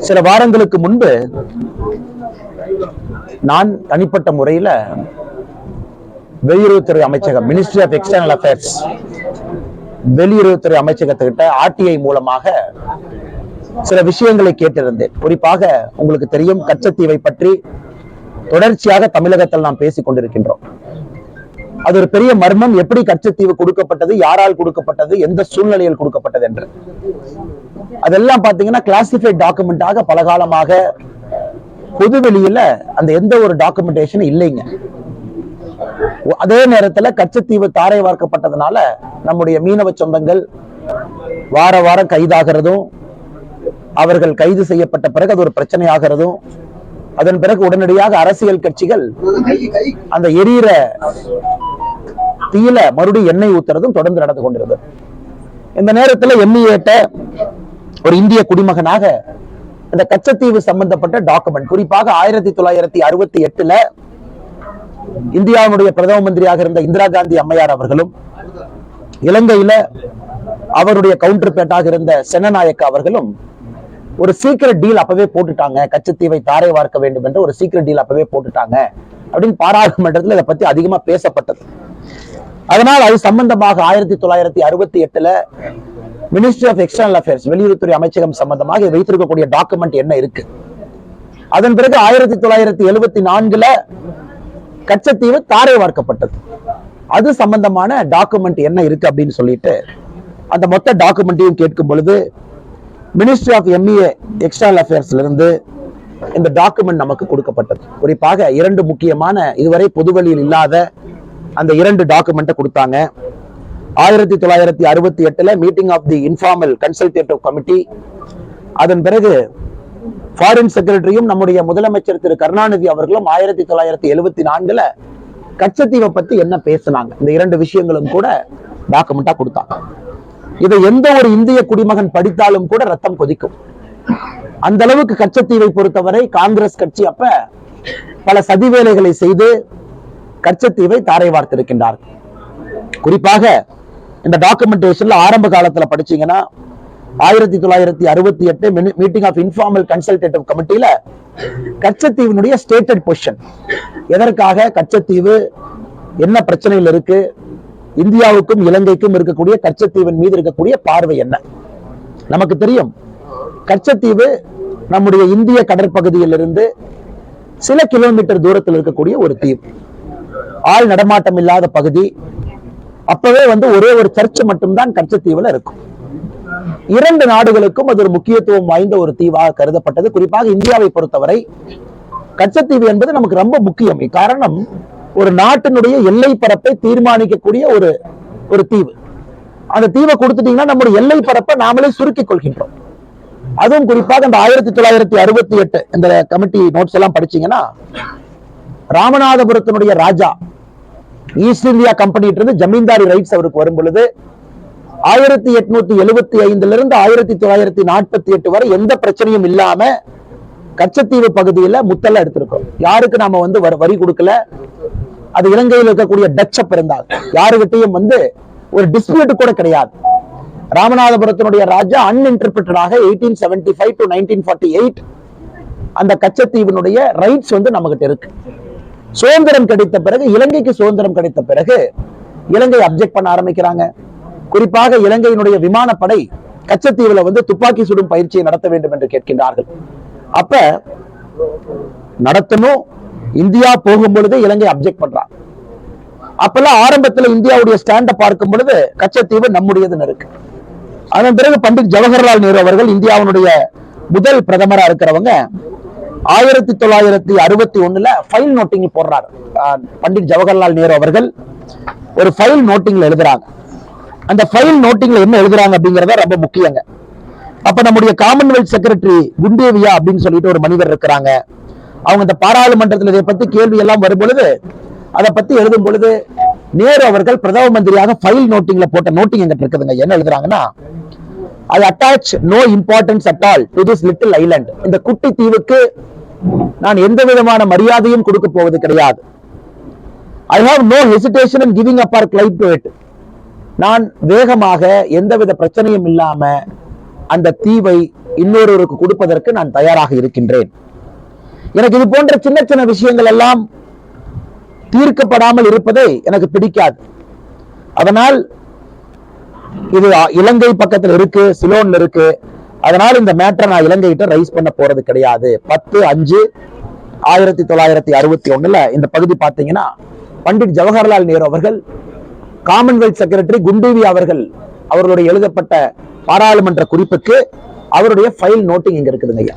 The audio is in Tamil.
சில வாரங்களுக்கு முன்பு நான் தனிப்பட்ட முறையில வெளியுறவுத்துறை அமைச்சகம், மினிஸ்ட்ரி ஆஃப் எக்ஸ்டர்னல் அஃபேர்ஸ், வெளியுறவுத்துறை அமைச்சகத்துக்கிட்ட ஆர்டிஐ மூலமாக சில விஷயங்களை கேட்டிருந்தேன். குறிப்பாக உங்களுக்கு தெரியும், கச்சத்தீவை பற்றி தொடர்ச்சியாக தமிழகத்தில் நாம் பேசிக் கொண்டிருக்கின்றோம். அது ஒரு பெரிய மர்மம். எப்படி கச்சத்தீவு கொடுக்கப்பட்டது, யாரால் கொடுக்கப்பட்டது, எந்த சூழ்நிலையில் கொடுக்கப்பட்டது என்று அதெல்லாம் பாத்தீங்கன்னா கிளாசிஃபைட் டாக்குமெண்டாக பல காலமாக பொதுவெளியில அந்த எந்த ஒரு டாக்குமெண்டேஷன் இல்லைங்க. அதே நேரத்துல கச்சத்தீவு தாரை வார்க்கப்பட்டதுனால நம்முடைய மீனவ சொந்தங்கள் வார வாரம் கைதாகிறதும், அவர்கள் கைது செய்யப்பட்ட பிறகு அது ஒரு பிரச்சனை ஆகிறதும், அதன் பிறகு உடனடியாக அரசியல் கட்சிகள் அந்த எரியிற தீயில மறுபடியும் எண்ணெய் ஊத்துறதும் தொடர்ந்து நடந்து கொண்டிருந்தது. இந்த நேரத்தில் எம்இஏட்ட ஒரு இந்திய குடிமகனாக இந்த கச்சத்தீவு சம்பந்தப்பட்ட டாக்குமெண்ட், குறிப்பாக 1968 இந்தியாவுடைய பிரதம மந்திரியாக இருந்த இந்திரா காந்தி அம்மையார் அவர்களும், இலங்கையில அவருடைய கவுண்டர் பேட்டாக இருந்த சென்னநாயக்க அவர்களும் ஒரு சீக்கிரட் டீல் அப்பவே போட்டுட்டாங்க. கச்சத்தீவை தாரை வார்க்க வேண்டும் என்று ஒரு சீக்கிரட் டீல் அப்பவே போட்டுட்டாங்க அப்படின்னு பாராளுமன்றத்தில் இதை பத்தி அதிகமா பேசப்பட்டது. அதனால் அது சம்பந்தமாக 1968 மினிஸ்ட்ரி ஆஃப் எக்ஸ்டர்னல் அஃபேர்ஸ், வெளியுறவுத்துறை அமைச்சகம் சம்பந்தமாக வைத்திருக்கக்கூடிய டாக்குமெண்ட் என்ன இருக்கு. அதன் பிறகு 1974 கச்சத்தீவு தாரை வார்க்கப்பட்டது. அது சம்பந்தமான டாக்குமெண்ட் என்ன இருக்கு அப்படின்னு சொல்லிட்டு அந்த மொத்த டாக்குமெண்ட்டையும் கேட்கும் பொழுது மினிஸ்ட்ரி ஆஃப் எம்இஏ எக்ஸ்டர்னல் அஃபேர்ஸ்ல இருந்து இந்த டாக்குமெண்ட் நமக்கு கொடுக்கப்பட்டது. குறிப்பாக 2 முக்கியமான, இதுவரை பொதுவெளியில் இல்லாத அந்த 2 டாக்குமெண்ட்டை கொடுத்தாங்க. 1968 meeting of the informal consultative committee, அதன் பிறகு ஃபாரின் செக்ரட்டரியும் நம்முடைய முதலமைச்சர் திரு கருணாநிதி அவர்களும் 1974 கச்சத்தீவை பத்தி என்ன பேசினாங்க, இந்த 2 விஷயங்களும் கூட டாக்குமெண்டா கொடுத்தாங்க. இதை எந்த ஒரு இந்திய குடிமகன் படித்தாலும் கூட ரத்தம் கொதிக்கும். அந்த அளவுக்கு கச்சத்தீவை பொறுத்தவரை காங்கிரஸ் கட்சி அப்ப பல சதி வேலைகளை செய்து கச்சத்தீவை தாரை வார்த்திருக்கின்றார்கள். குறிப்பாக இந்த டாக்குமெண்டேஷன்ல ஆரம்ப காலத்துல படிச்சீங்கன்னா 1968 மீட்டிங் ஆஃப் இன்ஃபார்மல் கன்சல்டேட்டிவ் கமிட்டியில கச்சத்தீவினுடைய ஸ்டேட்டட் பொசிஷன், எதற்காக கச்சத்தீவு, என்ன பிரச்சனையில் இருக்கு, இந்தியாவுக்கும் இலங்கைக்கும் இருக்கக்கூடிய கச்சத்தீவின் மீது இருக்கக்கூடிய பார்வை என்ன. நமக்கு தெரியும், கச்சத்தீவு நம்முடைய இந்திய கடற்பகுதியில் இருந்து சில கிலோமீட்டர் தூரத்தில் இருக்கக்கூடிய ஒரு தீவு, ஆள் நடமாட்டம் இல்லாத பகுதி. அப்பவே ஒரே ஒரு சர்ச் மட்டும்தான் கச்சத்தீவுல இருக்கும். 2 நாடுகளுக்கும் அது ஒரு முக்கியத்துவம் வாய்ந்த ஒரு தீவாக கருதப்பட்டது. குறிப்பாக இந்தியாவை பொறுத்தவரை கச்சத்தீவு என்பது நமக்கு ரொம்ப முக்கியம். காரணம், ஒரு நாட்டினுடைய எல்லை பரப்பை தீர்மானிக்கக்கூடிய ஒரு தீவு. அந்த தீவை கொடுத்துட்டீங்கன்னா நம்முடைய எல்லை பரப்பை நாமளே சுருக்கிக் கொள்கின்றோம். அதுவும் குறிப்பாக இந்த 1968 இந்த கமிட்டி நோட்ஸ் எல்லாம் படிச்சீங்கன்னா, ராமநாதபுரத்தினுடைய ராஜா ஈஸ்ட் இந்தியா கம்பெனிட்டு இருந்து ஜமீன்தாரி ரைட்ஸ் அவருக்கு வரும் பொழுது 1875 1948 வரை எந்த பிரச்சனையும் இல்லாம கச்சத்தீவு பகுதியில முத்தெல்லாம் எடுத்திருக்கோம். யாருக்கு நாம வரி கொடுக்கல. அது இலங்கையில் இருக்கக்கூடிய டச் இருந்தால் யாருகிட்டையும் ஒரு டிஸ்பியூட் கூட கிடையாது. ராமநாதபுரத்தினுடைய ராஜா அன்இன்டர்பிரட்டடாக 1875 to 1948 அந்த கச்சத்தீவினுடைய ரைட்ஸ் நம்ம கிட்ட இருக்கு. சுதந்திரம் கிடைத்த பிறகு, இலங்கைக்கு சுதந்திரம் கிடைத்த பிறகு இலங்கை அப்ஜெக்ட் பண்ண ஆரம்பிக்கிறாங்க. குறிப்பாக இலங்கையினுடைய விமானப்படை கச்சத்தீவுல துப்பாக்கி சுடும் பயிற்சியை நடத்த வேண்டும் என்று கேட்கின்றார்கள். அப்ப நடத்தணும், இந்தியா போகும் பொழுது இலங்கை அப்ஜெக்ட் பண்றாங்க. அப்பெல்லாம் ஆரம்பத்தில் இந்தியாவுடைய ஸ்டாண்ட பார்க்கும் பொழுது கச்சத்தீவு நம்முடையதுன்னு இருக்கு. அதன் பிறகு பண்டிட் ஜவஹர்லால் நேரு அவர்கள், இந்தியாவுடைய முதல் பிரதமரா இருக்கிறவங்க, 1961 ஃபைல் நோட்டிங் போடுறாரு. பண்டிட் ஜவஹர்லால் நேரு அவர்கள் ஒரு ஃபைல் நோட்டிங்ல எழுதுறாங்க. அந்த ஃபைல் நோட்டிங்ல என்ன எழுதுறாங்க அப்படிங்கறத ரொம்ப முக்கியங்க. அப்ப நம்முடைய காமன்வெல்த் செக்ரட்டரி குண்டேவியா அப்படின்னு சொல்லிட்டு ஒரு மனிதர் இருக்கிறாங்க. அவங்க இந்த பாராளுமன்றத்தில் இதை பத்தி கேள்வி எல்லாம் வரும் பொழுது, அதை பத்தி எழுதும் பொழுது, நேரு அவர்கள் பிரதம மந்திரியாக ஃபைல் நோட்டிங்ல போட்ட நோட்டிங் எங்கிட்ட இருக்குதுங்க. என்ன எழுதுறாங்கன்னா, I attach no importance at all to this little island. இந்த குட்டி தீவுக்கு நான் எந்த விதமான மரியாதையும் கொடுக்க போவது கிடையாது. I have no hesitation in giving up our claim to it. நான் வேகமாக எந்தவித பிரச்சனையும் இல்லாம அந்த தீவை இன்னொருவருக்கு கொடுப்பதற்கு நான் தயாராக இருக்கின்றேன். எனக்கு இது போன்ற சின்ன சின்ன விஷயங்கள் எல்லாம் தீர்க்கப்படாமல் இருப்பதை எனக்கு பிடிக்காது. அதனால் இது இலங்கை பக்கத்தில் இருக்கு, சிலோன்ல இருக்கு. அதனால் இந்த மேட்டரை நான் இலங்கை கிட்ட ரைஸ் பண்ண போறது கிடையாது. 10/5/1961 இந்த பகுதி பார்த்தீங்கன்னா பண்டிட் ஜவஹர்லால் நேரு அவர்கள், காமன்வெல்த் செக்ரட்டரி குண்டூவி அவர்களுடைய எழுதப்பட்ட பாராளுமன்ற குறிப்புக்கு அவருடைய ஃபைல் நோட்டிங் இங்க இருக்குதுங்க ஐயா.